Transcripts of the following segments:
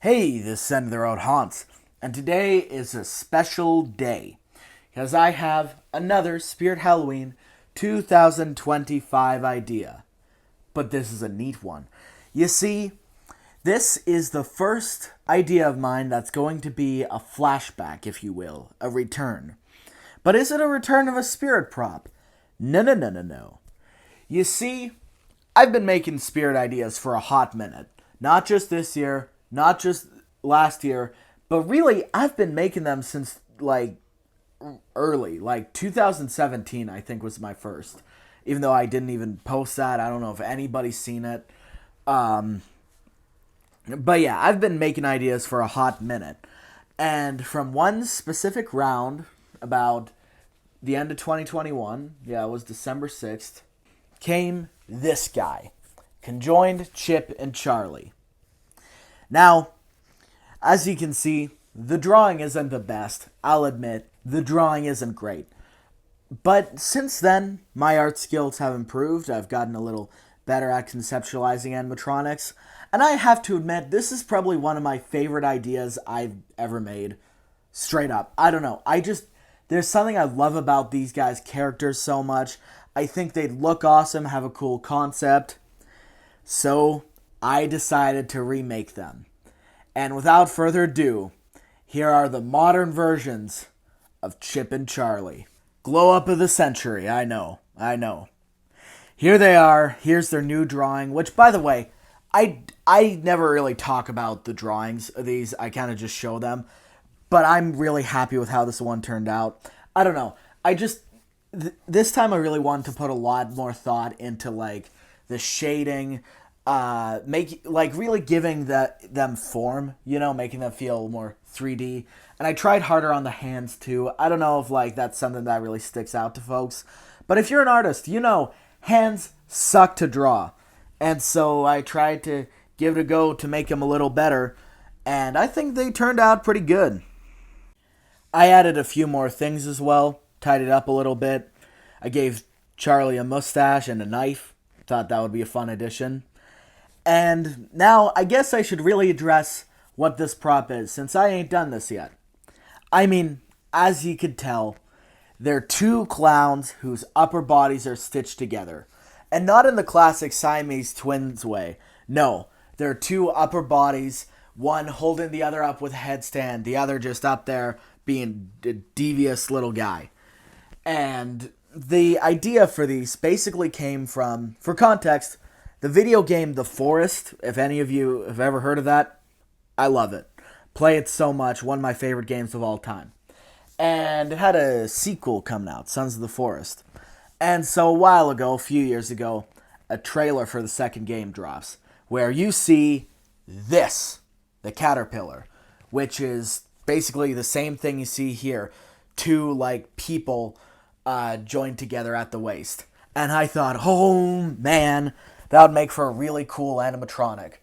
Hey, this is End of the Road Haunts, and today is a special day because I have another Spirit Halloween 2025 idea. But this is a neat one. You see, this is the first idea of mine that's going to be a flashback, if you will, a return. But is it a return of a spirit prop? No, no, no, no, no. You see, I've been making spirit ideas for a hot minute. Not just this year, not just last year, but really I've been making them since early, like 2017 I think was my first. Even though I didn't even post that, I don't know if anybody's seen it. But yeah, I've been making ideas for a hot minute. And from one specific round, about the end of 2021, yeah, it was December 6th, came this guy. Conjoined Chip and Charlie. Now, as you can see, the drawing isn't the best. I'll admit, the drawing isn't great. But since then, my art skills have improved. I've gotten a little better at conceptualizing animatronics. And I have to admit, this is probably one of my favorite ideas I've ever made. Straight up. I don't know. There's something I love about these guys' characters so much. I think they'd look awesome, have a cool concept. So, I decided to remake them. And without further ado, here are the modern versions of Chip and Charlie. Glow up of the century, I know. Here they are, here's their new drawing, which, by the way, I never really talk about the drawings of these, I kind of just show them. But I'm really happy with how this one turned out. I don't know, this time I really wanted to put a lot more thought into, the shading, really giving them form, making them feel more 3D. And I tried harder on the hands too. I don't know if that's something that really sticks out to folks. But if you're an artist, hands suck to draw. And so I tried to give it a go to make them a little better. And I think they turned out pretty good. I added a few more things as well. Tied it up a little bit. I gave Charlie a mustache and a knife. Thought that would be a fun addition. And now I guess I should really address what this prop is, since I ain't done this yet. I mean, as you could tell, they're two clowns whose upper bodies are stitched together. And not in the classic Siamese twins way. No, they're two upper bodies, one holding the other up with a headstand, the other just up there being a devious little guy. And the idea for these basically came from, for context, the video game The Forest. If any of you have ever heard of that, I love it. Play it so much, one of my favorite games of all time. And it had a sequel coming out, Sons of the Forest. And so a few years ago, a trailer for the second game drops, where you see this, the caterpillar, which is basically the same thing you see here. Two, people joined together at the waist. And I thought, oh man, that would make for a really cool animatronic.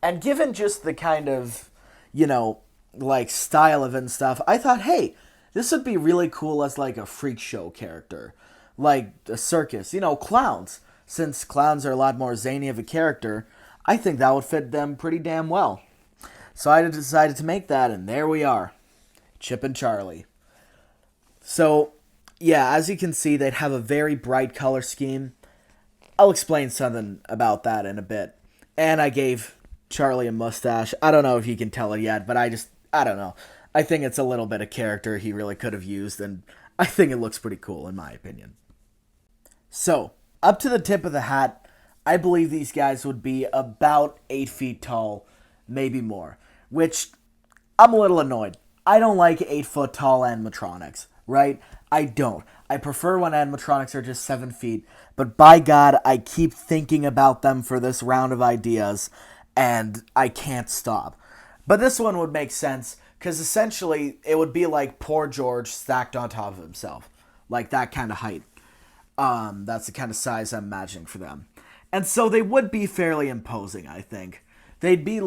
And given just the kind of, style of it and stuff, I thought, hey, this would be really cool as a freak show character. Like a circus, clowns. Since clowns are a lot more zany of a character, I think that would fit them pretty damn well. So I decided to make that, and there we are. Chip and Charlie. So, yeah, as you can see, they'd have a very bright color scheme. I'll explain something about that in a bit. And I gave Charlie a mustache. I don't know if you can tell it yet, but I don't know. I think it's a little bit of character he really could have used, and I think it looks pretty cool, in my opinion. So, up to the tip of the hat, I believe these guys would be about 8 feet tall, maybe more. Which, I'm a little annoyed. I don't like 8 foot tall animatronics, right? I don't. I prefer when animatronics are just 7 feet. But by God, I keep thinking about them for this round of ideas, and I can't stop. But this one would make sense, because essentially it would be like Poor George stacked on top of himself. Like that kind of height. That's the kind of size I'm imagining for them. And so they would be fairly imposing, I think. They'd be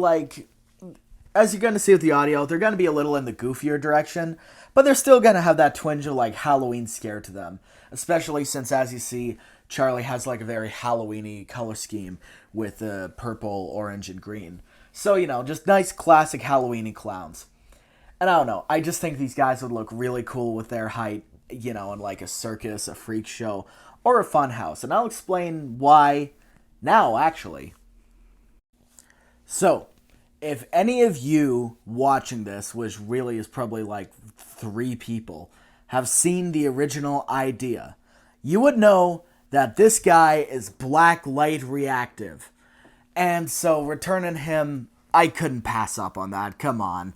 as you're going to see with the audio, they're going to be a little in the goofier direction, but they're still going to have that twinge of Halloween scare to them. Especially since, as you see, Charlie has a very Halloween-y color scheme with purple, orange, and green. So, just nice classic Halloweeny clowns. And I don't know, I just think these guys would look really cool with their height, in like a circus, a freak show, or a fun house. And I'll explain why now, actually. So, if any of you watching this, which really is probably like 3 people, have seen the original idea, you would know that this guy is black light reactive. And so returning him, I couldn't pass up on that. Come on.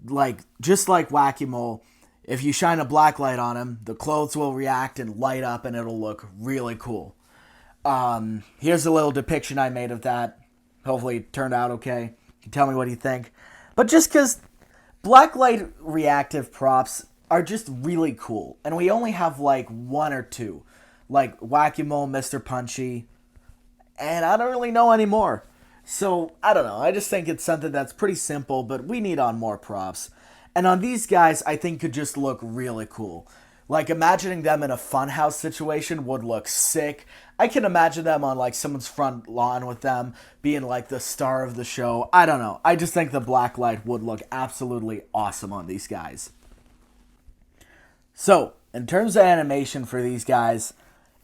Like, just like Whack-A-Mole, if you shine a black light on him, the clothes will react and light up and it'll look really cool. Here's a little depiction I made of that. Hopefully it turned out okay. You can tell me what you think. But just because blacklight reactive props are just really cool. And we only have like 1 or 2. Like Whack-A-Mole, Mr. Punchy. And I don't really know anymore. So, I don't know. I just think it's something that's pretty simple, but we need on more props. And on these guys, I think could just look really cool. Like, imagining them in a funhouse situation would look sick. I can imagine them on, like, someone's front lawn with them being, like, the star of the show. I don't know. I just think the black light would look absolutely awesome on these guys. So, in terms of animation for these guys,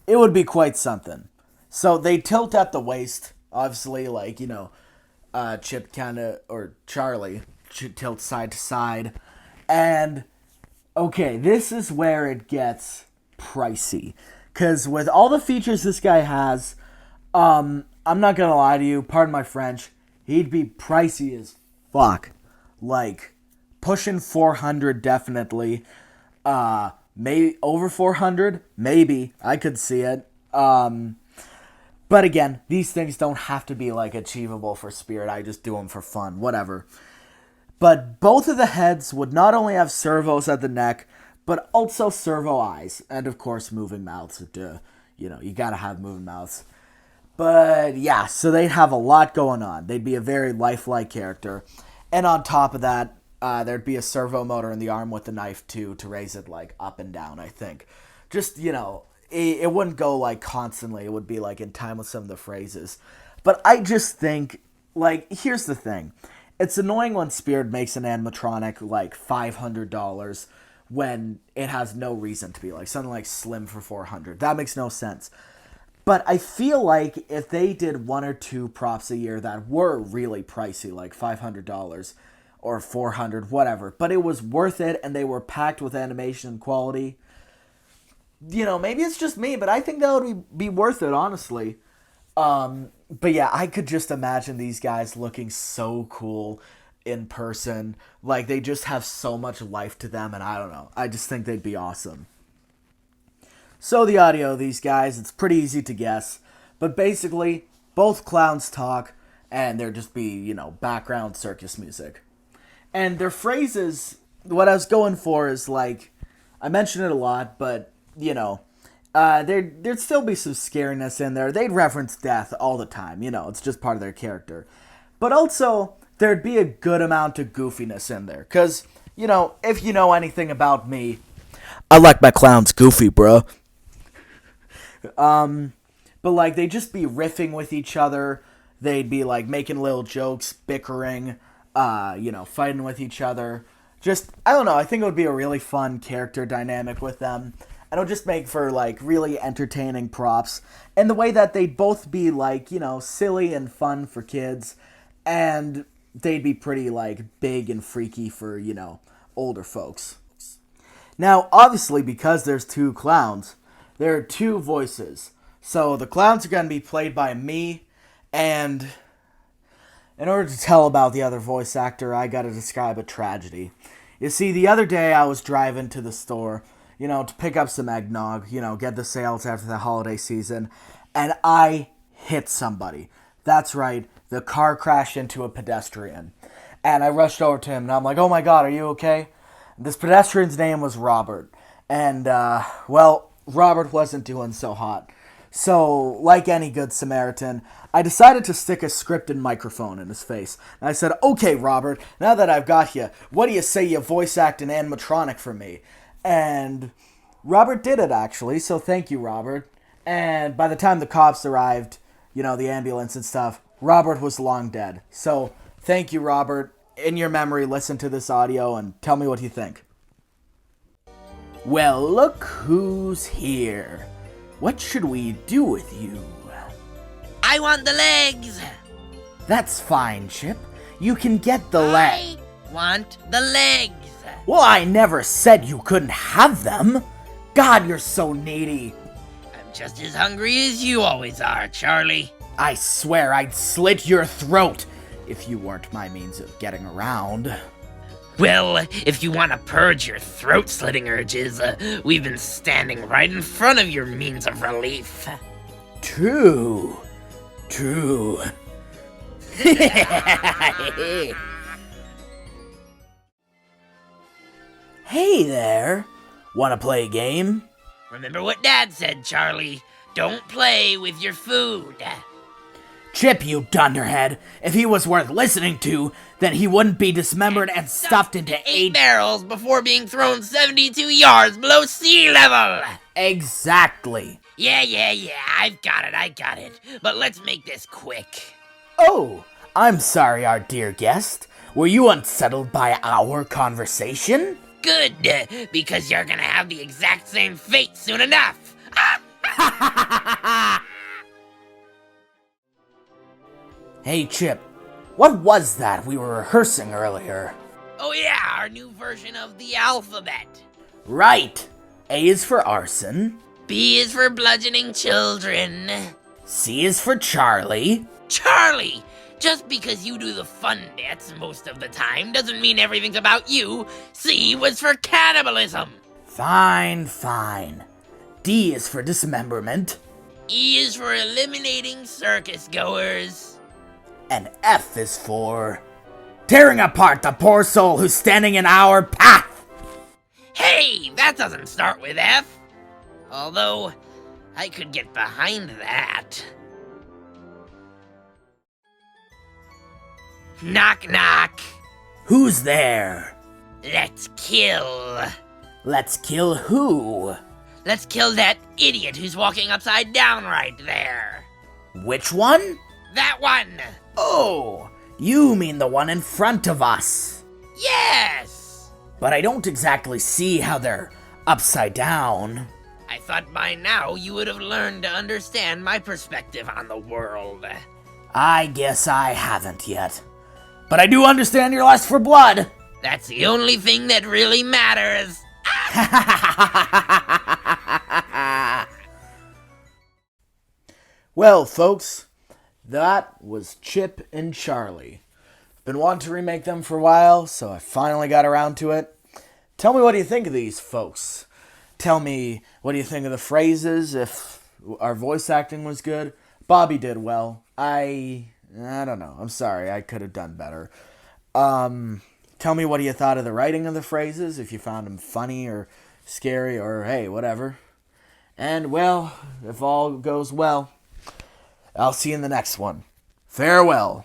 it would be quite something. So, they tilt at the waist, obviously, like, Chip or Charlie tilts side to side. And okay, this is where it gets pricey. Because with all the features this guy has, I'm not going to lie to you, pardon my French, he'd be pricey as fuck. Like, pushing 400 definitely. Maybe over 400? Maybe. I could see it. But again, these things don't have to be, like, achievable for Spirit. I just do them for fun. Whatever. But both of the heads would not only have servos at the neck, but also servo eyes. And, of course, moving mouths. You gotta have moving mouths. But, yeah, so they'd have a lot going on. They'd be a very lifelike character. And on top of that, there'd be a servo motor in the arm with the knife, too, to raise it, like, up and down, I think. Just, it wouldn't go, like, constantly. It would be, like, in time with some of the phrases. But I just think, like, here's the thing. It's annoying when Spirit makes an animatronic like $500 when it has no reason to be, like something like Slim for $400. That makes no sense. But I feel like if they did 1 or 2 props a year that were really pricey, like $500 or $400, whatever, but it was worth it and they were packed with animation and quality, maybe it's just me, but I think that would be worth it, honestly. But yeah, I could just imagine these guys looking so cool in person. Like, they just have so much life to them, and I don't know. I just think they'd be awesome. So the audio of these guys, it's pretty easy to guess. But basically, both clowns talk, and there just be, background circus music. And their phrases, what I was going for is, like, I mention it a lot, but, there'd still be some scariness in there. They'd reference death all the time. It's just part of their character. But also, there'd be a good amount of goofiness in there. Because, if you know anything about me, I like my clowns goofy, bro. But, like, they'd just be riffing with each other. They'd be, like, making little jokes, bickering, fighting with each other. Just, I don't know, I think it would be a really fun character dynamic with them. And it'll just make for, like, really entertaining props. And the way that they'd both be, like, silly and fun for kids. And they'd be pretty, like, big and freaky for, older folks. Now, obviously, because there's 2 clowns, there are 2 voices. So the clowns are going to be played by me. And in order to tell about the other voice actor, I got to describe a tragedy. You see, the other day I was driving to the store, to pick up some eggnog, get the sales after the holiday season, and I hit somebody. That's right, the car crashed into a pedestrian. And I rushed over to him, and I'm like, oh my god, are you okay? This pedestrian's name was Robert. And, Robert wasn't doing so hot. So, like any good Samaritan, I decided to stick a scripted microphone in his face. And I said, okay, Robert, now that I've got you, what do you say you voice act an animatronic for me? And Robert did it, actually, so thank you, Robert. And by the time the cops arrived, the ambulance and stuff, Robert was long dead. So Thank you, Robert. In your memory, listen to this audio and tell me what you think. Well, look who's here. What should we do with you? I want the legs. That's fine, Chip. You can get the leg. I want the legs. Well, I never said you couldn't have them. God, you're so needy. I'm just as hungry as you always are, Charlie. I swear I'd slit your throat if you weren't my means of getting around. Well, if you want to purge your throat-slitting urges, we've been standing right in front of your means of relief. True. Hey there. Wanna play a game? Remember what Dad said, Charlie. Don't play with your food. Chip, you dunderhead. If he was worth listening to, then he wouldn't be dismembered and stuffed into 8 barrels before being thrown 72 yards below sea level. Exactly. Yeah, I got it. But let's make this quick. Oh, I'm sorry, our dear guest. Were you unsettled by our conversation? Good, because you're gonna have the exact same fate soon enough. Hey, Chip. What was that we were rehearsing earlier? Oh yeah, our new version of the alphabet. Right. A is for arson. B is for bludgeoning children. C is for Charlie. Charlie! Just because you do the fun bits most of the time doesn't mean everything's about you. C was for cannibalism. Fine. D is for dismemberment. E is for eliminating circus goers. And F is for tearing apart the poor soul who's standing in our path. Hey, that doesn't start with F. Although, I could get behind that. Knock knock. Who's there? Let's kill. Let's kill who? Let's kill that idiot who's walking upside down right there. Which one? That one. Oh, you mean the one in front of us. Yes. But I don't exactly see how they're upside down. I thought by now you would have learned to understand my perspective on the world. I guess I haven't yet. But I do understand your lust for blood. That's the only thing that really matters. Well, folks, that was Chip and Charlie. Been wanting to remake them for a while, so I finally got around to it. Tell me what do you think of these folks. Tell me what do you think of the phrases, if our voice acting was good. Bobby did well. I don't know. I'm sorry. I could have done better. Tell me what you thought of the writing of the phrases, if you found them funny or scary or, hey, whatever. And, well, if all goes well, I'll see you in the next one. Farewell.